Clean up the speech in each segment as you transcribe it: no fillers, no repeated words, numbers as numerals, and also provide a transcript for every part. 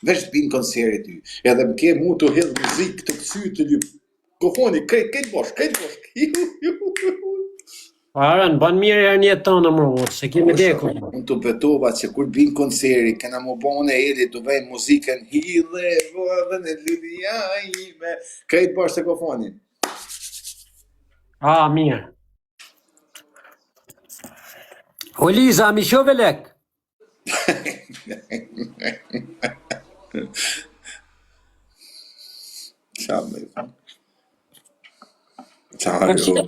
Veç të binë konseri ty. Edhe më ke mu të hedhë muzikë të kësy të lypë. Kofoni, këtë bosh. Aran, ban mirë e një tonë më se kemi deku. Unë të betova që kur binë konseri, kena më bone edhe të vejnë muzikën hidhe, vëdhën e lidhja ime. Këtë bosh të kofoni. Mirë. O Liza, mi shove lek?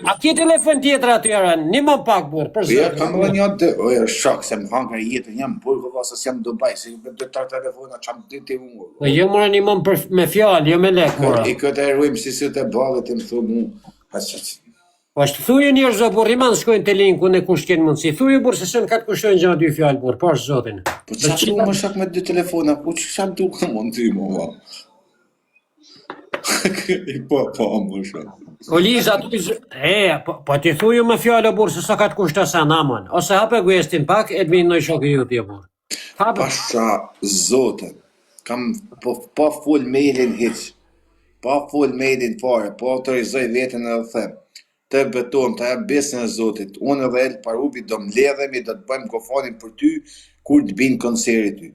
A ke telefon tjetër aty Aran? Një më pak burë, për Ja, zërë. kam dhe një dë, oja shak se më hangër jetën, jam burë vësa se jam Dubai, se jam dhe tërë telefona që jam ditë i unë. Jo mëra një më me fjallë, jo me lek, mëra. I këtë e rujmë si së të balët e më thë mu, Po është thuje njërë zë burë, iman shkojnë të linkë, unë e kush kënë mundësi. Thuje burë se sënë ka të kushtojnë gjatë dy fjallë burë, pa është zotin. Po që du më shak me dy telefona, po që shak du ka mund ty më va. I po më shak. O Liza, po ti thuje me fjallë burë se sa ka të kushta sa namon. Ose hape guestin pak, e të minë në shokë ju tje burë. Pasha zotën, kam pa full mailin hiq, pa full mailin fare, po autorizoj vetën edhe them. Të beton, të e besën e zotit, unë edhe El Parubi do mbledhemi, do të bëjmë kofanin për ty, kur të binë konseri ty.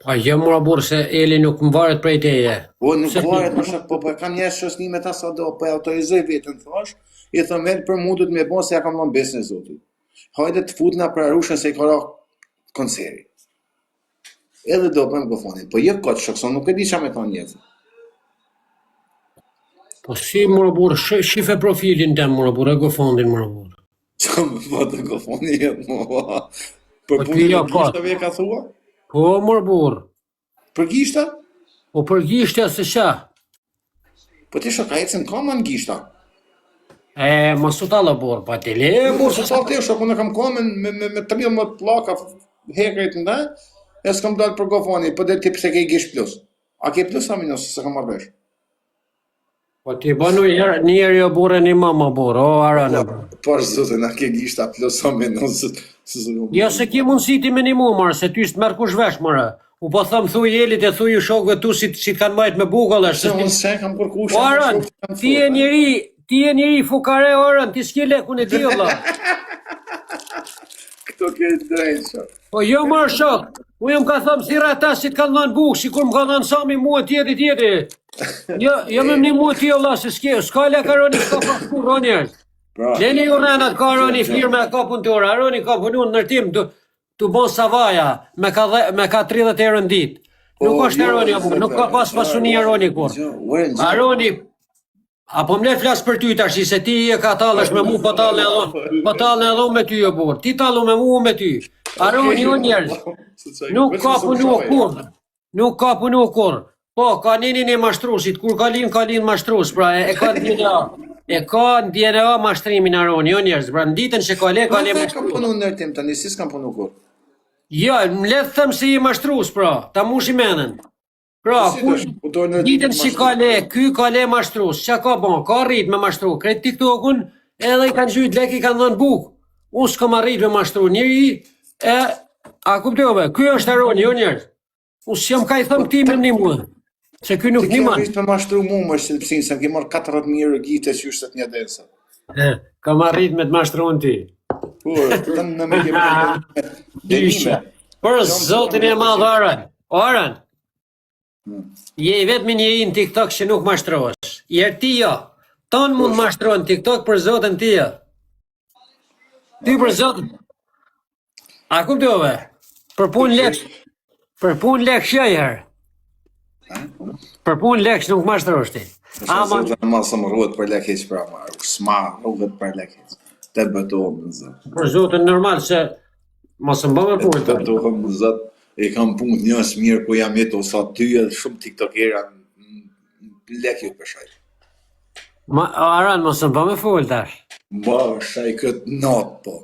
Pa jo mëra burë se Eli nuk më varet prej teje. Po nuk varet më shak, po kam një shosnime ta sa do, po e autorizoj vetën, thash, i thëm El për mu du të me bon se ja kam në besën e zotit. Hajde të futna për arushën se i ka ra konseri. Edhe do bëjmë kofanin, po jë këtë shokson, nuk e di qa me ta njëzë. Po si mëra burë, shife profilin tem mëra burë, e gofondin mëra burë. Qa me fa të kofoni jetë më va? Për Po punën ti jo, e gishtave e ka thua? Po mëra burë, Për gishta? po për gishtja se qa. Po ti shok, a ecën kama në gishta? Ma su talë burë, pa ti le burë. Se sa ti shok, unë kam komen me 13 plaka hekrit në dhe, e s'kam dalë për gofoni, po dhe ti pse ke i gisht plus. A ke plus a minus, se kam marvesh? Po ti banu njerë jo burë një mama burë, o Arana burë. Po është zote, na ke gishta plus a minus. Jo se ki mundësiti me një mu marë, se ty s'të merë kush vesh marë. U po thëmë thuj Elit e thuj shokëve tu si të kanë majtë me bukëll është. Se unë se kam për kush. O Aran, ti e njeri fukare Aran, ti s'ki lekun e ti vëlla. Këto ke drejtë shok. Po jo marë shok, u jam ka thëmë si rata si të kanë dhanë bukë, si kur më ka dhanë sami mua tjeti. Jo me një mua tjo vëlla, se s'ka lek Aroni, s'ka paskur Ronjerës. Leni ju rrenat ka Aroni firme e ka punëtore, Aroni ka punu në nërtim të bon savaja me ka 30 euro në ditë. Nuk është Aroni, nuk ka pasuni Aroni kur. Aroni, apo mle flasë për ty tash, se ti e ka talësh me mu, po talën edhe me ty e burë. Ti talu me mu me ty. Aroni unë njerës, nuk ka punu kur. Po, ka ninin e mashtrusit, kur ka linë mashtrus, pra e ka në DNA. E ka në DNA mashtrimin Aroni, unë njerës, pra në ditën që ka le mashtrusit. Ka punu në nërtim, të njësis kam punu kur. Jo, më le të thëmë se i mashtrus, pra, ta mushi menën. Pra, ditën që ka le, ky ka le mashtrus, që ka bon, ka rrit me mashtru, kretë TikTokun, edhe i kanë gjyjt lek, i kanë dhënë bukë. Unë s'kam arrit me mashtru, njëri, a kuptove, ky është Aroni, unë njerës. Unë s'jam ka i thëmë ti me një muë, se ky nuk një manë. Ti ke me mashtru mu më shqilpsin, se ke marrë 40.000 gjite që jushtet një densa. Kam arrit me të mashtru në ti. Të në me kemë Dyshe. Për zotin e madhë Aran. Aran, je i vetë me një i në TikTok që nuk mashtrohesh. Jerë ti jo. Tonë mund mashtrohen në TikTok për zotin ti jo. Ty për zotin. A kuptove? Për pun leksh. Për pun leksh jo jërë. Për pun leksh nuk mashtrohesh ti. Ma së më rrët për lekheq pra marë. S'ma rrët për lekheq. Të betohem në zëtë. Për zotin normal se mos më bëmë punë. Të betohem në zëtë. E kam punë njës mirë ku jam jetë osa ty edhe shumë tiktokera në lekju për shaj. Aran, mos më bëmë full tash. Ba, shaj këtë natë po.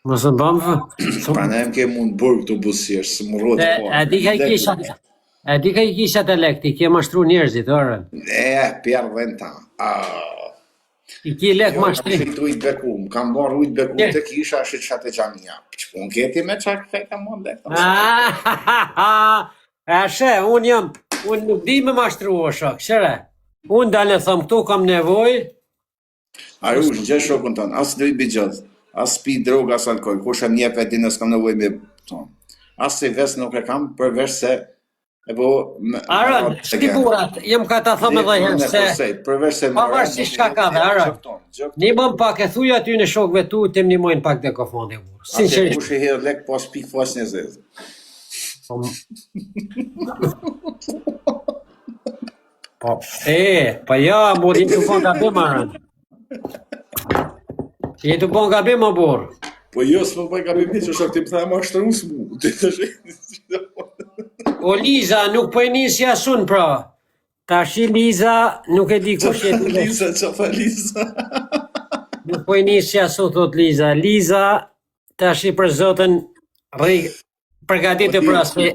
Mos më bëmë full. Pra ne më ke mund burë këtu busirë, së më rrët po. E di ka i kisha të lekti, ke mashtru njerëzit, Aran. Pjerë dhe në ta. I ki lek mashtrim. Jo, kam ujtë beku, më kam bërë ujtë beku të kisha shqit qatë e gjamija. Që pun keti me qak feka më lek. Unë nuk di me mashtru o shok, shere. Unë dalë e thëmë këtu kam nevoj. Arush, gjë shokun tonë, as drejt bigjaz, as pi drogë, as alkohol, kusha njep e dinës kam nevoj me tonë. As se ves nuk e kam, përveç se e po... Aran, shti burat, jem ka ta thëmë edhe herë se... Përveç se... Pavarësisht çka ka dhe, Aran. Nimëm pak e thuj aty në shokve tu, të më nimojnë pak dhe kofondi. Sinqerisht. Kush e herë lek pas pik fas një zezë. Pa ja, mor, jetë të bon gabim, Aran. Jetë të bon gabim, mor. Po jo, s'më bëj gabim që shok ti më tha ma shtru s'mu. O Liza, nuk po e nisi asun, pra. Tashi Liza, nuk e di kush jetë. Liza, që fa Liza? Nuk po e nisi asun, thot Liza. Liza, tashi për zotën, përgatitë për asme.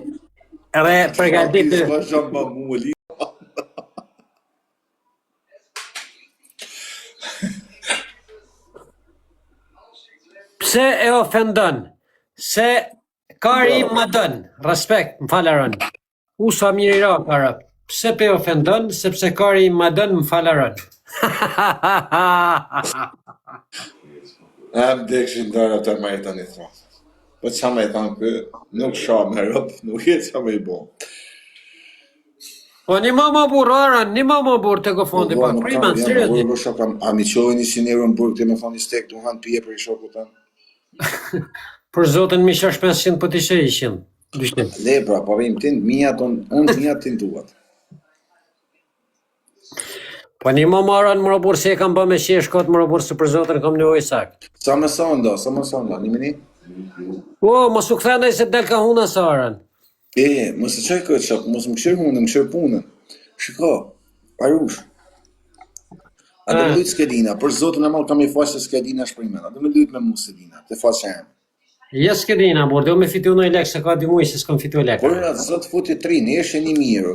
Përgatitë. Liza, shumë ma mu, Liza. Pse e ofendon? Se kari më dën, respekt, më falaron. Sa mirë i ra, para. Pse pe ofendon? Sepse kari më dën, më falaron. Dekshin dara të majtë të një thra. Po që me thanë kë, nuk shah me rëpë, nuk jetë që me i bo. Po një ma burë, Aran, një ma burë të kofondi, pa prima, në serios. A mi qojë një sinero në burë këtë me thonë një stek, të hanë pije për i shoku të Për zotën mi shash 500 për të ishe ishin. Le, pra, pa vejmë tind, unë mija tind duat. Po një ma maran më robur se e kam bë me qesh kotë më robur se për zotën kam nevoj sak. Sa me sonda, një mini? O, mos u këthena i se del ka huna sa Aran. Mos e qaj këtë shok, mos më këshirë hunën, më këshirë punën. Shiko, Arush. A dhe më lujtë s'kedina, për zotën e malë kam i faqë se s'kedina shprimen, a dhe më lujtë me mu s'kedina, të faqë që jam. Ja s'kedina, bor, dhe me fitu në i lek, se ka 2 muaj se s'kom fitu i lek. Por atë zotë futi 3, në eshe një mirë.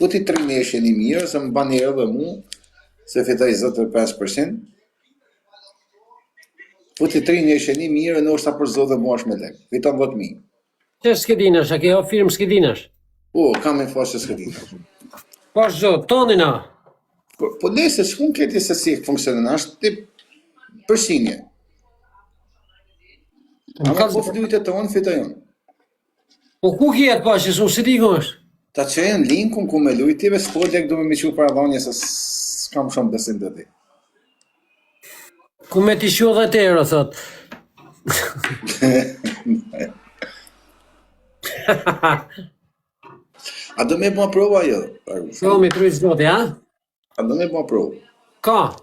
Futi 3 në eshe një mirë, se më bani edhe mu, se fitaj 25%. Futi 3 në eshe një mirë, në është ta për zotë dhe mu është me lek. Fiton 10.000. Që s'kedinash, a ke ha firmë s'kedinash? Po, kam e faqë s'kedinash. Po është zotë, tonina. Po lese, shkun këti se si funksionën, është tip përsinje. A me po flyte të onë, fitajon. Po ku kjetë pa që su si di ku është? Ta që e në linkun ku me lujtive, s'po lek du me miqu për adhanje, se s'kam shumë besim të ti. Ku me t'i shu dhe të ero, thot. A do me bua prova jo? Jo, me trujtë zoti, ha? A do me bua prova? Ka?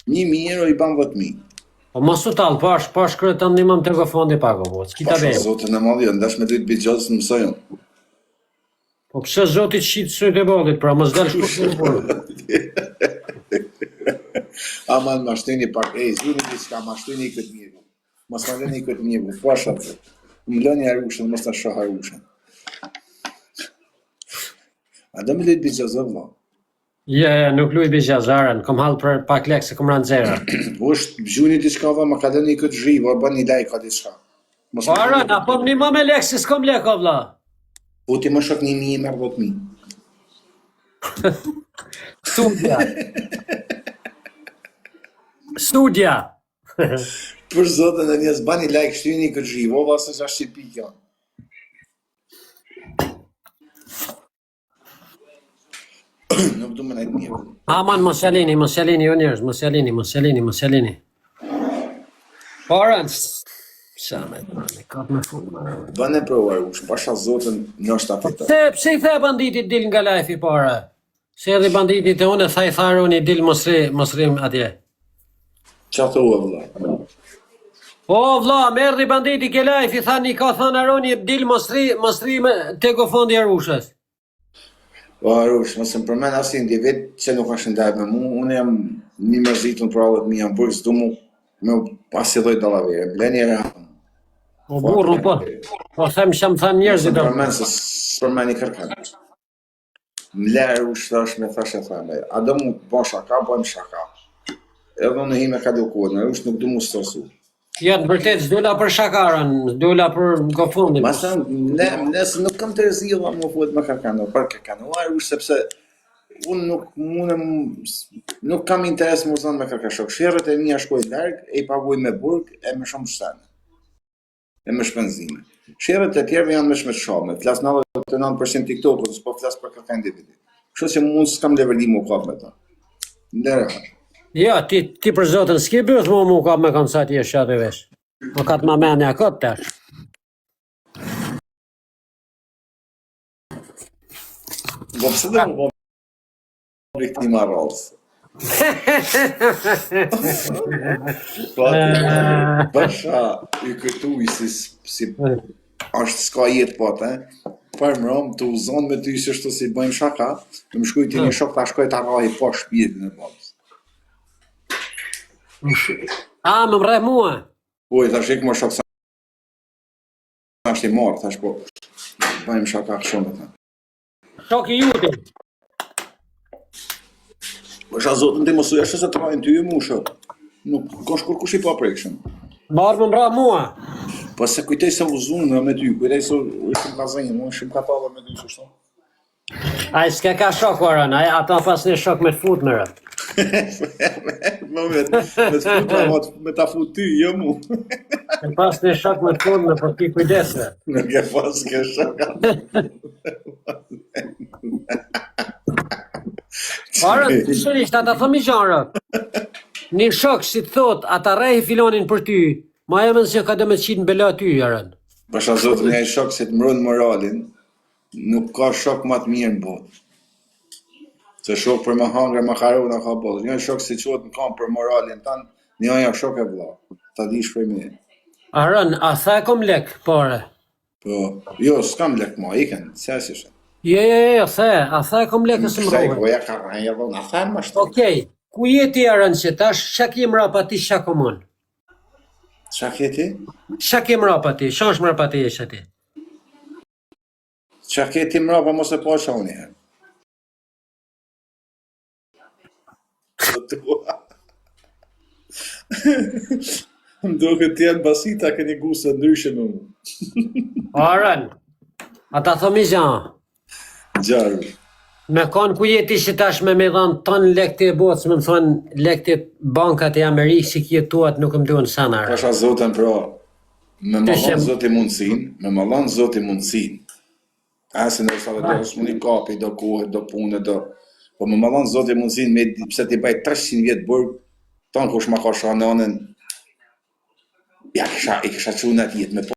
1.000 € i ban 10.000. Po mos u talë, pash kërëtën një më të kofondi pako, po, s'kita bejë. Pasha zotën e madhjo, ndash me dujtë bitë më mësojon. Po pëse zotit shqitë sëjtë e bodit, pra mos dalë shku të përë. Aman, mashtini pak, zhuni një s'ka, mashtini i këtë mjegu. Mas ma lëni i këtë mjegu, pasha të. Më lëni Arushën, mos të shoh Arushën. A do me lujtë bitë vla? Ja, nuk lujtë bitë Aran, kom halë për pak lek se kom ranë zera. Po është bgjuni t'i shka vla, ma ka lëni i këtë zhriva, ba një lajka t'i shka. Po Aran, a po më një ma me lek, se s'kom lek o vla. Po ti më shok 1.000 me 10.000. Studia. Për zotën e njës, bani like, shtyni këtë zhivo, vase që ashtë që pikja. Nuk du më najtë njërë. Aman, mos jalini, jo njërës, mos jalini. Parën, sa me të mani, kap me funë. Bane provar ushë, pasha zotën në është apita. Pse i the banditit dil nga lajfi, para? Se edhe banditit e unë e thaj tharë unë i dil mosrim atje. Qa të ua vla? O vla, merdi banditi ke lajfi, thani ka thënë Aroni dil mosrim të kofondi Arushës. O Arush, mësë më përmen asë individ që nuk është ndaj me mu, unë jam një mërzitun për alët mi jam burë, s'du mu me pasidoj dalavere, bleni e rahëm. O burë, po them që më thanë njerëzit. Mësë më përmen se s'përmen i kërkanë. Mle Arush thash me thash e thame, a do mu po shaka, bojmë shaka. Edhe në hime ka do kodë, Arush nuk du mu stresu. Ja, të vërtet, s'dola për shakarën, s'dola për gofundin. Ma thënë, nëse nuk kam të rëzilla më fuet me kakano, për kakanoar, sepse unë nuk kam interes më zonë me kakashok. Shirët e mija shkoj largë, e i paguj me burg, e me shumë shtene. E me shpenzime. Shirët e tjerë janë me shme flas 99% TikTok-ës, po flas për kaka individi. Kështu që mund s'kam levelim u kap me ta. Ndere. Ja, ti për zotën, s'ki bëth mu ka me kanë sa ti e shatë e vesh. Po ka të ma menja këtë tash. Po pse do më po viktima rrallës? Bësha i këtuj si është s'ka jetë po të, për mërëm të uzon me ty se shtu si bëjmë shaka, të më shkuj të një shok të shkoj të arrahi po shpjetin e babës. A, më mre mua? Oj, thash ik më shok sa është i marë, thash po, bëjmë shaka shumë të. Shoki juti. Bësha zotën të mësuja shtë se të rajnë ty mu shok. Nuk kosh kur kush i pa prekshëm. Marë më mra mua. Po se kujtej se uzunë me ty, kujtej se ishëm ka zënjë, mu ishëm ka talë me ty që shto. A i s'ke ka shok varën, ata pas një shok me të fut më rët. Me të fut, me ta fut ty, jo mu. E pas një shok me të fut më për ti kujdesve. Nuk e pas ke shok. Varën, sërisht, ata thëmi gjanrë. Një shok si të thot, ata rej filonin për ty, ma e mënë se ka dhe me të qitë në bela ty, jarën. Pasha zotë një shok se të mërën moralin, nuk ka shok ma të mirë në botë. Se shok për më hangre, më haru në ka botë. Një shok si qëtë në kam për moralin tanë, një aja shok e vla. Ta di shprej me. Arën, a tha e kom lek, pare? Po, jo, s'kam lek ma, iken, sesishe. Je, a tha e kom lek e së më Kësaj rove. goja ka rajnë edhe në thanë më shtë. Okej, ku jeti arën që tash, shak jem rapa ti shakomon? Qa keti? Shak jem rapa ti, shash më rapa ti e shati. Qa keti mrapa mos e po qa unë herë. Më duke t'janë basita këni gusë ndryshe me mu. Arën, ata thomi gjanë. Gjarë. Me konë ku jeti që tash me dhanë tonë lekte e botës, me më thonë lekte bankat e Amerikë si kjetuat nuk më duhen sana. Pasha zotën pra, me malon zoti mundësin. Asë në sa dhe s'mu një kapi, do kohë, do punë, po me malon zoti mundësin, pse t'i baj 300 vjetë burg, tonë kush ma ka shanonën, ja i kisha qunë atë jetë me